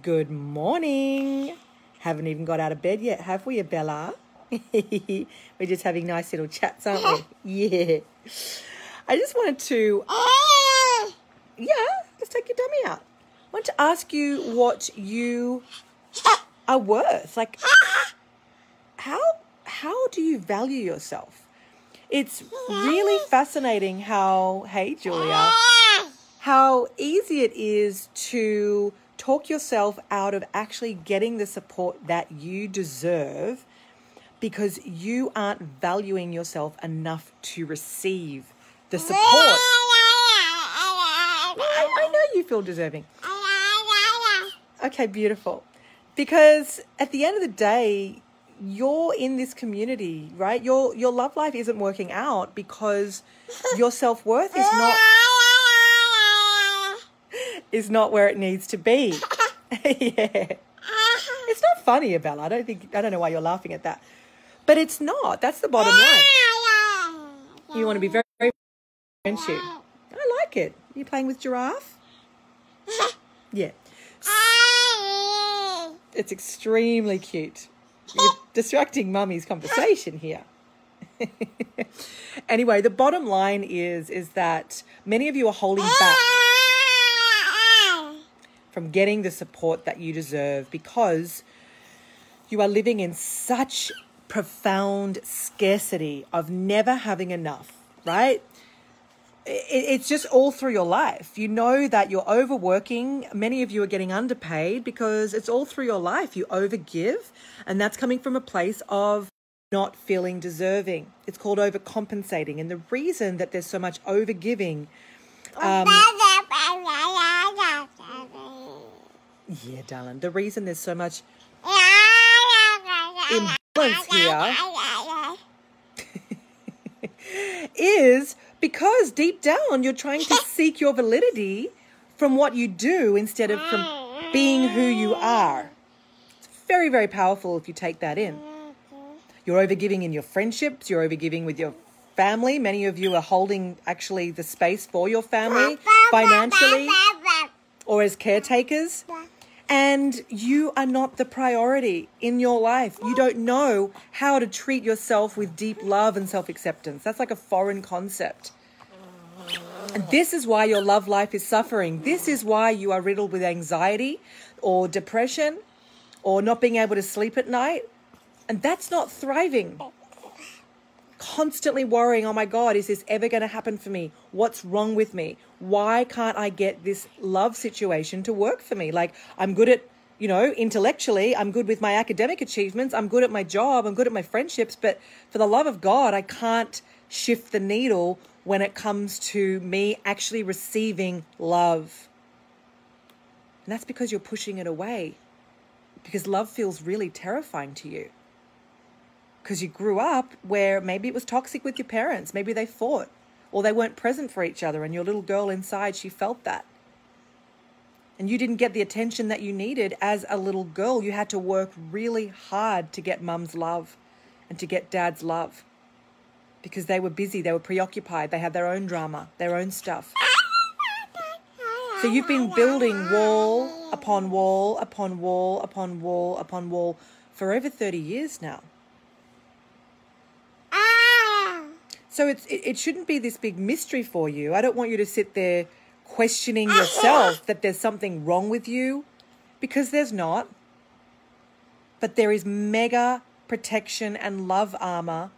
Good morning. Haven't even got out of bed yet, have we, Bella? We're just having nice little chats, aren't we? Yeah. I just wanted to... let's take your dummy out. I want to ask you what you are worth. Like, how do you value yourself? It's really fascinating how, hey, Julia, how easy it is to talk yourself out of actually getting the support that you deserve because you aren't valuing yourself enough to receive the support. I know you feel deserving. Okay, beautiful. Because at the end of the day, you're in this community, right? Your love life isn't working out because your self-worth is not where it needs to be. Yeah. It's not funny, Bella. I don't know why you're laughing at that. But it's not. That's the bottom line. You want to be very, very friendship. I like it. You playing with Giraffe? Yeah. It's extremely cute. You're distracting Mummy's conversation here. Anyway, the bottom line is that many of you are holding back from getting the support that you deserve because you are living in such profound scarcity of never having enough, right? It's just all through your life. You know that you're overworking. Many of you are getting underpaid because it's all through your life. You overgive, and that's coming from a place of not feeling deserving. It's called overcompensating. And the reason that there's so much overgiving... yeah, darling. The reason there's so much imbalance here is because deep down you're trying to seek your validity from what you do instead of from being who you are. It's very, very powerful if you take that in. You're overgiving in your friendships. You're overgiving with your family. Many of you are holding actually the space for your family financially or as caretakers. And you are not the priority in your life. You don't know how to treat yourself with deep love and self-acceptance. That's like a foreign concept. And this is why your love life is suffering. This is why you are riddled with anxiety or depression or not being able to sleep at night. And that's not thriving. Constantly worrying, oh my God, is this ever going to happen for me? What's wrong with me? Why can't I get this love situation to work for me? Like, I'm good at, intellectually, I'm good with my academic achievements, I'm good at my job, I'm good at my friendships, but for the love of God, I can't shift the needle when it comes to me actually receiving love. And that's because you're pushing it away. Because love feels really terrifying to you. Because you grew up where maybe it was toxic with your parents. Maybe they fought or they weren't present for each other and your little girl inside, she felt that. And you didn't get the attention that you needed as a little girl. You had to work really hard to get mum's love and to get dad's love because they were busy, they were preoccupied, they had their own drama, their own stuff. So you've been building wall upon wall upon wall upon wall upon wall for over 30 years now. So it shouldn't be this big mystery for you. I don't want you to sit there questioning yourself that there's something wrong with you, because there's not. But there is mega protection and love armor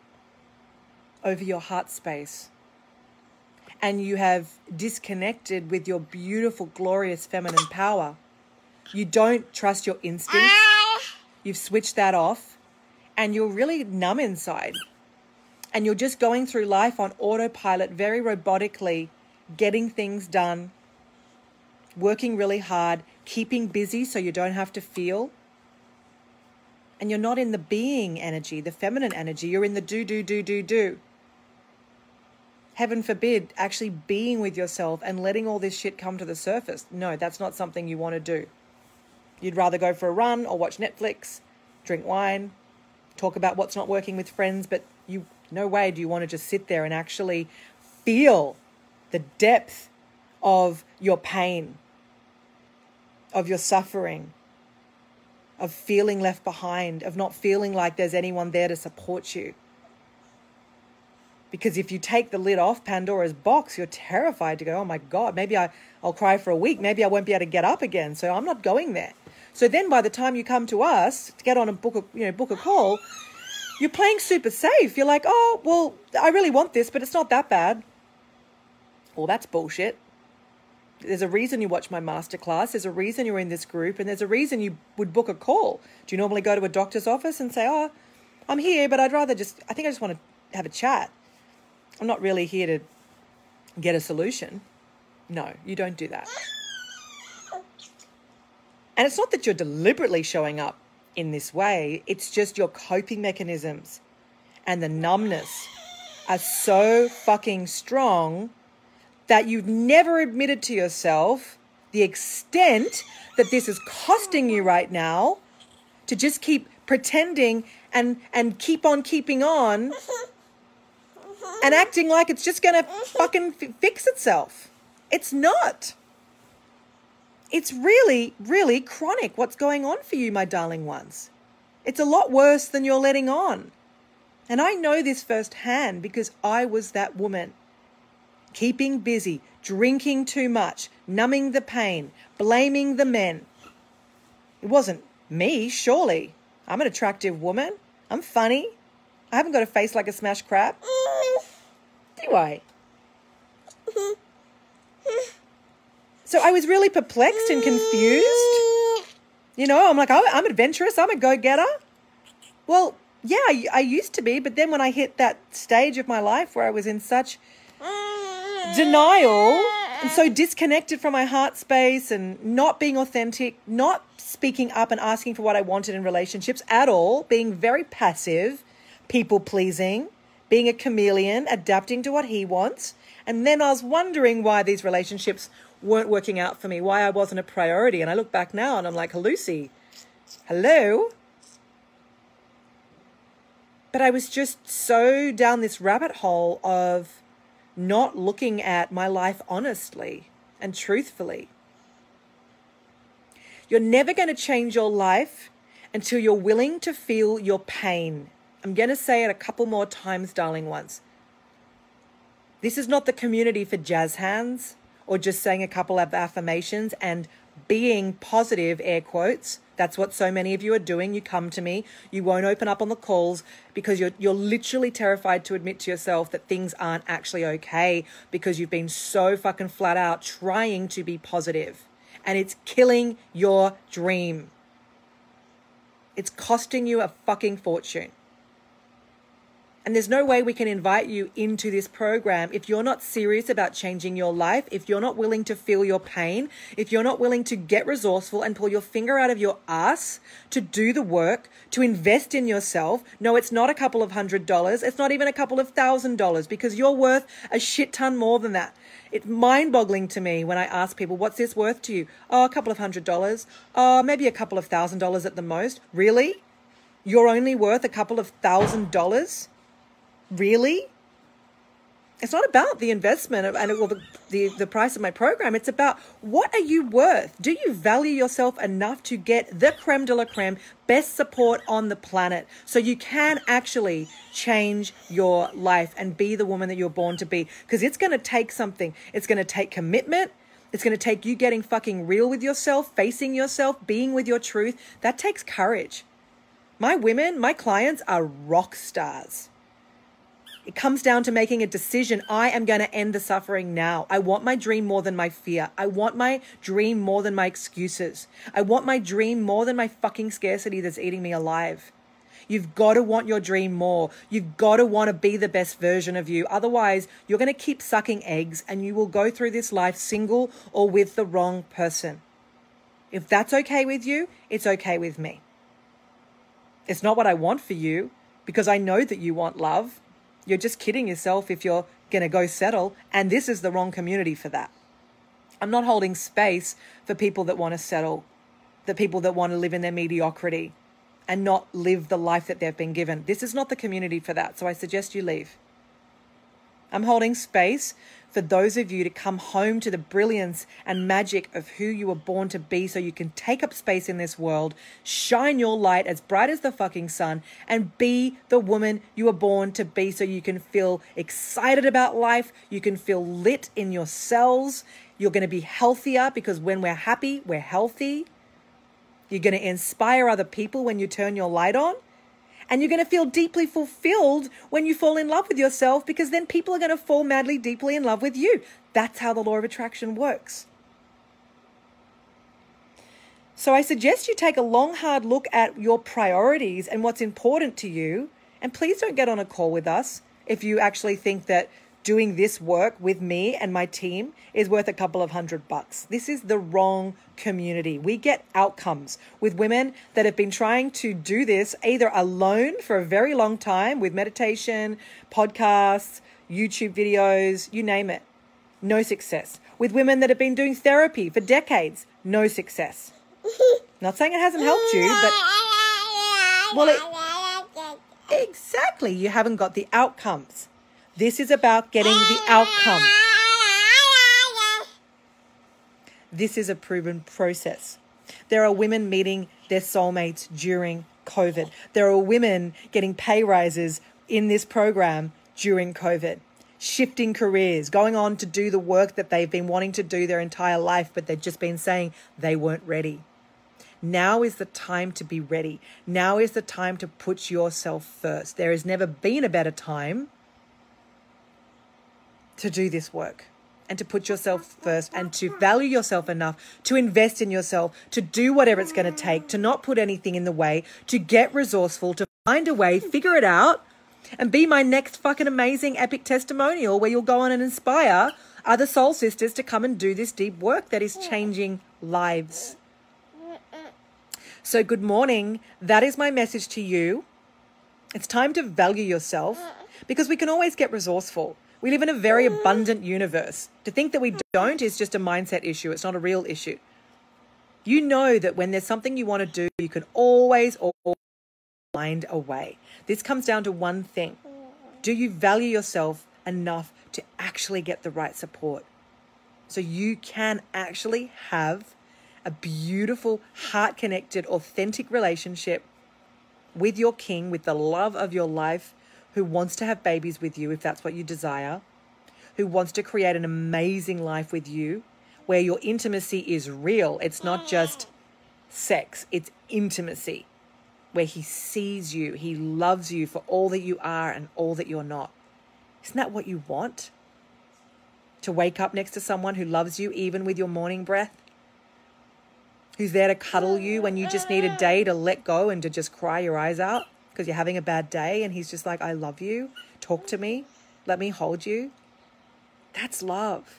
over your heart space. And you have disconnected with your beautiful, glorious feminine power. You don't trust your instincts. You've switched that off. And you're really numb inside. And you're just going through life on autopilot, very robotically, getting things done, working really hard, keeping busy so you don't have to feel. And you're not in the being energy, the feminine energy. You're in the do. Heaven forbid, actually being with yourself and letting all this shit come to the surface. No, that's not something you want to do. You'd rather go for a run or watch Netflix, drink wine, talk about what's not working with friends, but no way do you want to just sit there and actually feel the depth of your pain, of your suffering, of feeling left behind, of not feeling like there's anyone there to support you. Because if you take the lid off Pandora's box, you're terrified to go, oh my God, maybe I'll cry for a week. Maybe I won't be able to get up again. So I'm not going there. So then by the time you come to us to get on and book a call, you're playing super safe. You're like, oh, well, I really want this, but it's not that bad. Well, that's bullshit. There's a reason you watch my masterclass. There's a reason you're in this group. And there's a reason you would book a call. Do you normally go to a doctor's office and say, oh, I'm here, but I think I just want to have a chat. I'm not really here to get a solution. No, you don't do that. And it's not that you're deliberately showing up in this way. It's just your coping mechanisms and the numbness are so fucking strong that you've never admitted to yourself the extent that this is costing you right now to just keep pretending and keep on keeping on and acting like it's just going to fucking fix itself. It's not. It's really, really chronic what's going on for you, my darling ones. It's a lot worse than you're letting on. And I know this firsthand because I was that woman. Keeping busy, drinking too much, numbing the pain, blaming the men. It wasn't me, surely. I'm an attractive woman. I'm funny. I haven't got a face like a smashed crab. Do I? So I was really perplexed and confused. You know, I'm like, oh, I'm adventurous. I'm a go-getter. Well, yeah, I used to be. But then when I hit that stage of my life where I was in such denial and so disconnected from my heart space and not being authentic, not speaking up and asking for what I wanted in relationships at all, being very passive, people-pleasing, being a chameleon, adapting to what he wants. And then I was wondering why these relationships weren't working out for me, why I wasn't a priority. And I look back now and I'm like, Lucy, hello? But I was just so down this rabbit hole of not looking at my life honestly and truthfully. You're never going to change your life until you're willing to feel your pain. I'm going to say it a couple more times, darling ones. This is not the community for jazz hands or just saying a couple of affirmations and being positive, air quotes. That's what so many of you are doing. You come to me. You won't open up on the calls because you're literally terrified to admit to yourself that things aren't actually okay because you've been so fucking flat out trying to be positive. And it's killing your dream. It's costing you a fucking fortune. And there's no way we can invite you into this program if you're not serious about changing your life, if you're not willing to feel your pain, if you're not willing to get resourceful and pull your finger out of your ass to do the work, to invest in yourself. No, it's not a couple of $100. It's not even a couple of $1,000 because you're worth a shit ton more than that. It's mind-boggling to me when I ask people, what's this worth to you? Oh, a couple of $100. Oh, maybe a couple of $1,000 at the most. Really? You're only worth a couple of $1,000? Really? It's not about the investment and the price of my program. It's about what are you worth? Do you value yourself enough to get the creme de la creme, best support on the planet so you can actually change your life and be the woman that you're born to be? Because it's going to take something. It's going to take commitment. It's going to take you getting fucking real with yourself, facing yourself, being with your truth. That takes courage. My women, my clients are rock stars. It comes down to making a decision. I am going to end the suffering now. I want my dream more than my fear. I want my dream more than my excuses. I want my dream more than my fucking scarcity that's eating me alive. You've got to want your dream more. You've got to want to be the best version of you. Otherwise, you're going to keep sucking eggs and you will go through this life single or with the wrong person. If that's okay with you, it's okay with me. It's not what I want for you because I know that you want love. You're just kidding yourself if you're going to go settle, and this is the wrong community for that. I'm not holding space for people that want to settle, the people that want to live in their mediocrity and not live the life that they've been given. This is not the community for that, so I suggest you leave. I'm holding space for those of you to come home to the brilliance and magic of who you were born to be so you can take up space in this world, shine your light as bright as the fucking sun, and be the woman you were born to be so you can feel excited about life, you can feel lit in your cells, you're going to be healthier because when we're happy, we're healthy. You're going to inspire other people when you turn your light on. And you're going to feel deeply fulfilled when you fall in love with yourself because then people are going to fall madly, deeply in love with you. That's how the law of attraction works. So I suggest you take a long, hard look at your priorities and what's important to you. And please don't get on a call with us if you actually think that doing this work with me and my team is worth a couple of $100. This is the wrong community. We get outcomes with women that have been trying to do this either alone for a very long time with meditation, podcasts, YouTube videos, you name it. No success. With women that have been doing therapy for decades, no success. Not saying it hasn't helped you, but exactly, you haven't got the outcomes. This is about getting the outcome. This is a proven process. There are women meeting their soulmates during COVID. There are women getting pay rises in this program during COVID, shifting careers, going on to do the work that they've been wanting to do their entire life, but they've just been saying they weren't ready. Now is the time to be ready. Now is the time to put yourself first. There has never been a better time to do this work and to put yourself first and to value yourself enough to invest in yourself, to do whatever it's going to take, to not put anything in the way, to get resourceful, to find a way, figure it out, and be my next fucking amazing epic testimonial where you'll go on and inspire other soul sisters to come and do this deep work that is changing lives. So good morning. That is my message to you. It's time to value yourself because we can always get resourceful. We live in a very abundant universe. To think that we don't is just a mindset issue. It's not a real issue. You know that when there's something you want to do, you can always find a way. This comes down to one thing. Do you value yourself enough to actually get the right support? So you can actually have a beautiful, heart-connected, authentic relationship with your king, with the love of your life, who wants to have babies with you if that's what you desire, who wants to create an amazing life with you, where your intimacy is real. It's not just sex, it's intimacy, where he sees you, he loves you for all that you are and all that you're not. Isn't that what you want? To wake up next to someone who loves you even with your morning breath? Who's there to cuddle you when you just need a day to let go and to just cry your eyes out because you're having a bad day, and he's just like, I love you, talk to me, let me hold you. That's love.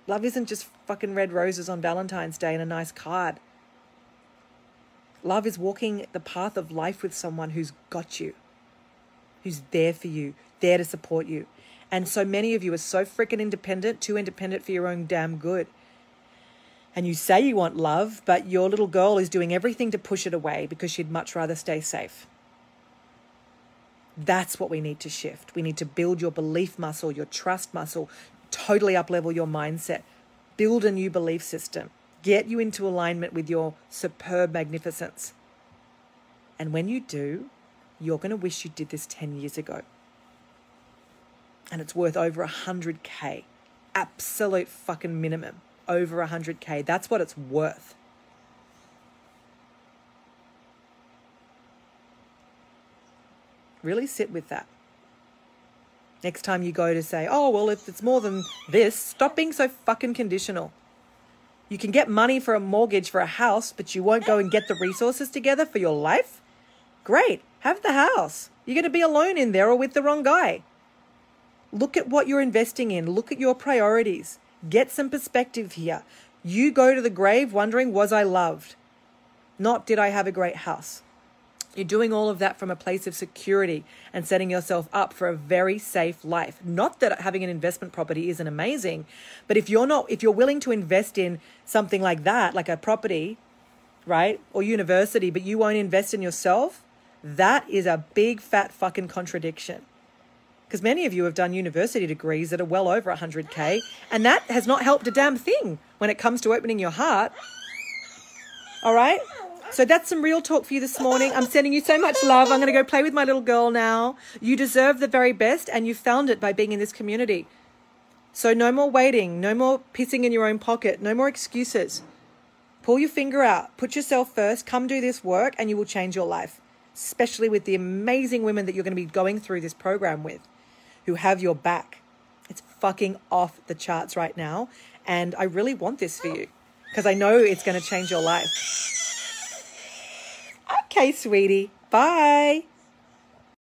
Love isn't just fucking red roses on Valentine's Day and a nice card. Love is walking the path of life with someone who's got you, who's there for you, there to support you. And so many of you are so freaking independent, too independent for your own damn good. And you say you want love, but your little girl is doing everything to push it away because she'd much rather stay safe. That's what we need to shift. We need to build your belief muscle, your trust muscle, totally up-level your mindset, build a new belief system, get you into alignment with your superb magnificence. And when you do, you're going to wish you did this 10 years ago. And it's worth over 100K. Absolute fucking minimum. Over 100K. That's what it's worth. Really sit with that. Next time you go to say, oh, well, if it's more than this, stop being so fucking conditional. You can get money for a mortgage for a house, but you won't go and get the resources together for your life? Great. Have the house. You're going to be alone in there or with the wrong guy. Look at what you're investing in. Look at your priorities. Get some perspective here. You go to the grave wondering, was I loved? Not, did I have a great house? You're doing all of that from a place of security and setting yourself up for a very safe life. Not that having an investment property isn't amazing, but if you're willing to invest in something like that, like a property, right, or university, but you won't invest in yourself, that is a big fat fucking contradiction. because many of you have done university degrees that are well over 100K, and that has not helped a damn thing when it comes to opening your heart. All right? So that's some real talk for you this morning. I'm sending you so much love. I'm going to go play with my little girl now. You deserve the very best, and you found it by being in this community. So no more waiting, no more pissing in your own pocket, no more excuses. Pull your finger out, put yourself first, come do this work, and you will change your life, especially with the amazing women that you're going to be going through this program with, who have your back. It's fucking off the charts right now, and I really want this for you because I know it's going to change your life. Okay, sweetie. Bye.